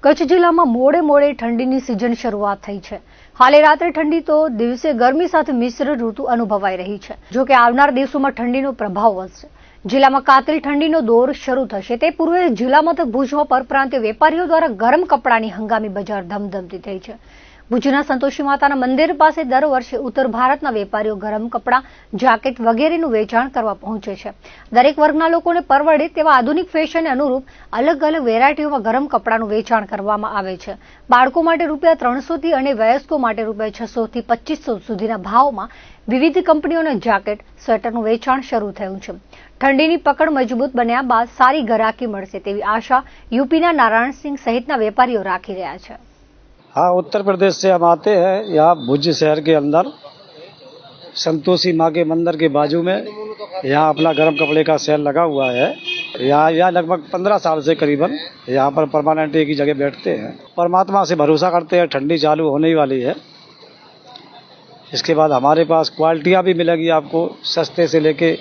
કચ્છ જિલ્લામાં મોડે મોડે ઠંડીની સિઝન શરૂઆત થઈ છે। હાલે રાત્રે ઠંડી તો દિવસે ગરમી સાથે મિશ્ર ઋતુ અનુભવાઈ રહી છે। જો કે આવનાર દિવસોમાં ઠંડીનો પ્રભાવ વધશે। જિલ્લામાં કાતિલ ઠંડીનો દોર શરૂ થશે તે પૂર્વે જિલ્લા મથક ભુજમાં પરપ્રાંતીય વેપારીઓ દ્વારા ગરમ કપડાની હંગામી બજાર ધમધમતી થઈ છે। ભુજના સંતોષી માતાના મંદિર પાસે દર વર્ષે ઉત્તર ભારતના વેપારીઓ ગરમ કપડા, જાકેટ વગેરેનું વેચાણ કરવા પહોંચે છે। દરેક વર્ગના લોકોને પરવડે તેવા આધુનિક ફેશનને અનુરૂપ અલગ અલગ વેરાયટીઓમાં ગરમ કપડાનું વેચાણ કરવામાં આવે છે। બાળકો માટે ₹300 થી અને વયસ્કો માટે ₹600 થી 2500 સુધીના ભાવમાં વિવિધ કંપનીઓના જાકેટ, સ્વેટરનું વેચાણ શરૂ થયું છે। ઠંડીની પકડ મજબૂત બન્યા બાદ સારી ગ્રાહકી મળશે તેવી આશા यूपीના નારાયણસિંહ સહિતના વેપારીઓ રાખી રહ્યા છે। हाँ, उत्तर प्रदेश से हम आते हैं। यहाँ भुज शहर के अंदर संतोषी माँ के मंदिर के बाजू में यहाँ अपना गर्म कपड़े का सेल लगा हुआ है। यहाँ लगभग 15 साल से करीबन यहाँ पर परमानेंट एक ही जगह बैठते हैं। परमात्मा से भरोसा करते हैं, ठंडी चालू होने ही वाली है। इसके बाद हमारे पास क्वालिटियाँ भी मिलेगी आपको, सस्ते से लेके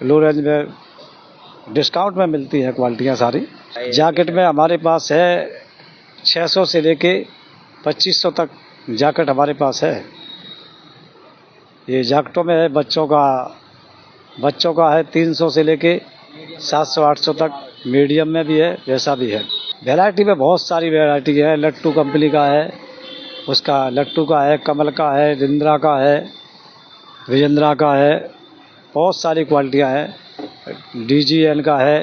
लो रेंज में डिस्काउंट में मिलती है क्वालिटियाँ सारी। जैकेट में हमारे पास है 600 से लेके 2500 तक जैकेट हमारे पास है। ये जैकेटों में है बच्चों का है 300 से लेके 700-800 तक, मीडियम में भी है, वैसा भी है। वैरायटी में बहुत सारी वैरायटी है। लट्टू कंपनी का है, उसका लट्टू का है, कमल का है, रिंद्रा का है, विजेंद्रा का है, बहुत सारी क्वालिटियाँ हैं। DGN का है,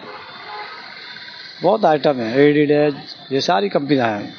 बहुत आइटम है। एडिडास, ये सारी कंपनियाँ हैं।